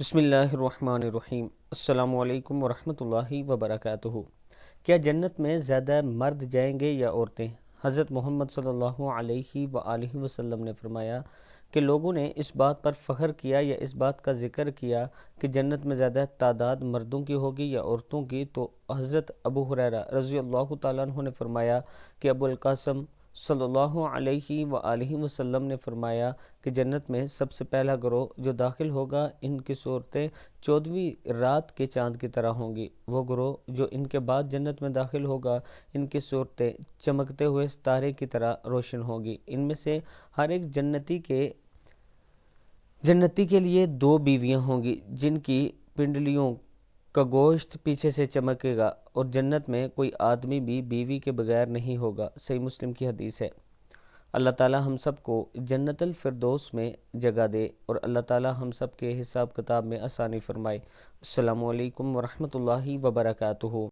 بسم اللہ الرحمن الرحیم۔ السلام علیکم ورحمۃ اللہ وبرکاتہ۔ کیا جنت میں زیادہ مرد جائیں گے یا عورتیں؟ حضرت محمد صلی اللہ علیہ وآلہ وسلم نے فرمایا کہ لوگوں نے اس بات پر فخر کیا یا اس بات کا ذکر کیا کہ جنت میں زیادہ تعداد مردوں کی ہوگی یا عورتوں کی، تو حضرت ابو ہریرہ رضی اللہ تعالیٰ عنہ نے فرمایا کہ ابو القاسم صلی اللہ علیہ وآلہ وسلم نے فرمایا کہ جنت میں سب سے پہلا گروہ جو داخل ہوگا، ان کی صورتیں 14ویں رات کے چاند کی طرح ہوں گی۔ وہ گروہ جو ان کے بعد جنت میں داخل ہوگا، ان کی صورتیں چمکتے ہوئے ستارے کی طرح روشن ہوں گی۔ ان میں سے ہر ایک جنتی کے لیے 2 بیویاں ہوں گی جن کی پنڈلیوں کا گوشت پیچھے سے چمکے گا، اور جنت میں کوئی آدمی بھی بیوی کے بغیر نہیں ہوگا۔ صحیح مسلم کی حدیث ہے۔ اللہ تعالی ہم سب کو جنت الفردوس میں جگہ دے، اور اللہ تعالی ہم سب کے حساب کتاب میں آسانی فرمائے۔ السلام علیکم ورحمۃ اللہ وبرکاتہ۔